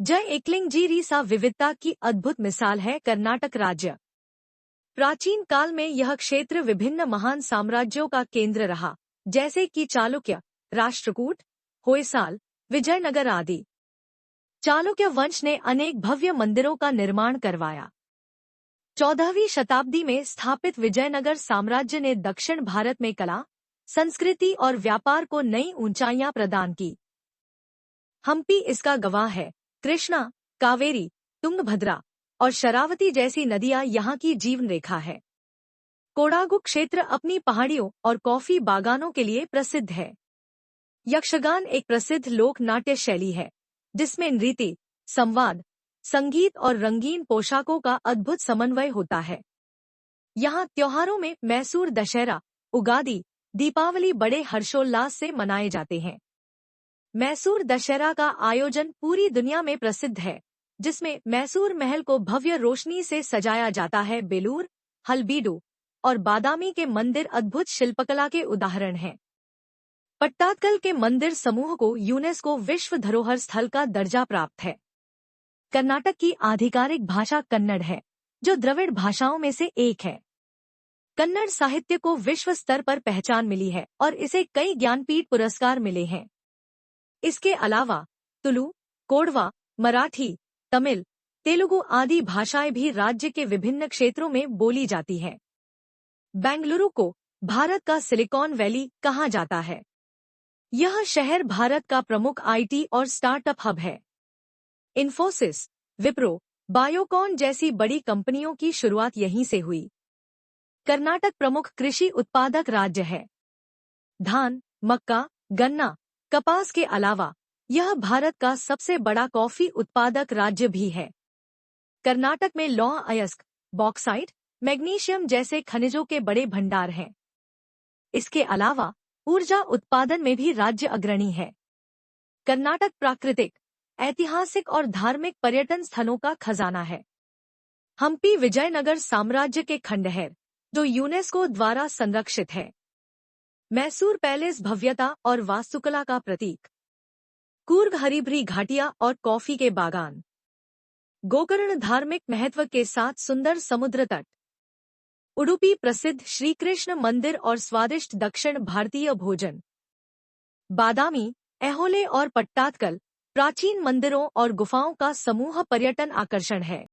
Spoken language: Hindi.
जय एकलिंगजीरी सा विविधता की अद्भुत मिसाल है कर्नाटक राज्य। प्राचीन काल में यह क्षेत्र विभिन्न महान साम्राज्यों का केंद्र रहा, जैसे कि चालुक्य, राष्ट्रकूट, होयसाल, विजयनगर आदि। चालुक्य वंश ने अनेक भव्य मंदिरों का निर्माण करवाया। 14वीं शताब्दी में स्थापित विजयनगर साम्राज्य ने दक्षिण भारत में कला, संस्कृति और व्यापार को नई ऊंचाइयां प्रदान की। हम्पी इसका गवाह है। कृष्णा, कावेरी, तुंगभद्रा और शरावती जैसी नदियां यहाँ की जीवन रेखा है। कोडागु क्षेत्र अपनी पहाड़ियों और कॉफी बागानों के लिए प्रसिद्ध है। यक्षगान एक प्रसिद्ध लोक नाट्य शैली है, जिसमें नृत्य, संवाद, संगीत और रंगीन पोशाकों का अद्भुत समन्वय होता है। यहाँ त्योहारों में मैसूर दशहरा, उगादी, दीपावली बड़े हर्षोल्लास से मनाए जाते हैं। मैसूर दशहरा का आयोजन पूरी दुनिया में प्रसिद्ध है, जिसमें मैसूर महल को भव्य रोशनी से सजाया जाता है। बेलूर, हल्बीडू और बादामी के मंदिर अद्भुत शिल्पकला के उदाहरण हैं। पट्टादकल के मंदिर समूह को यूनेस्को विश्व धरोहर स्थल का दर्जा प्राप्त है। कर्नाटक की आधिकारिक भाषा कन्नड़ है, जो द्रविड़ भाषाओं में से एक है। कन्नड़ साहित्य को विश्व स्तर पर पहचान मिली है और इसे कई ज्ञानपीठ पुरस्कार मिले हैं। इसके अलावा तुलु, कोडवा, मराठी, तमिल, तेलुगु आदि भाषाएं भी राज्य के विभिन्न क्षेत्रों में बोली जाती हैं। बेंगलुरु को भारत का सिलिकॉन वैली कहा जाता है। यह शहर भारत का प्रमुख आईटी और स्टार्टअप हब है। इन्फोसिस, विप्रो, बायोकॉन जैसी बड़ी कंपनियों की शुरुआत यहीं से हुई। कर्नाटक प्रमुख कृषि उत्पादक राज्य है। धान, मक्का, गन्ना, कपास के अलावा यह भारत का सबसे बड़ा कॉफी उत्पादक राज्य भी है। कर्नाटक में लौह अयस्क, बॉक्साइट, मैग्नीशियम जैसे खनिजों के बड़े भंडार हैं। इसके अलावा ऊर्जा उत्पादन में भी राज्य अग्रणी है। कर्नाटक प्राकृतिक, ऐतिहासिक और धार्मिक पर्यटन स्थलों का खजाना है। हम्पी विजयनगर साम्राज्य के खंडहर, जो यूनेस्को द्वारा संरक्षित है। मैसूर पैलेस भव्यता और वास्तुकला का प्रतीक। कूर्ग हरिभरी घाटियां और कॉफी के बागान। गोकर्ण धार्मिक महत्व के साथ सुंदर समुद्र तट। उडुपी प्रसिद्ध श्री कृष्ण मंदिर और स्वादिष्ट दक्षिण भारतीय भोजन। बादामी, ऐहोले और पट्टादकल प्राचीन मंदिरों और गुफाओं का समूह पर्यटन आकर्षण है।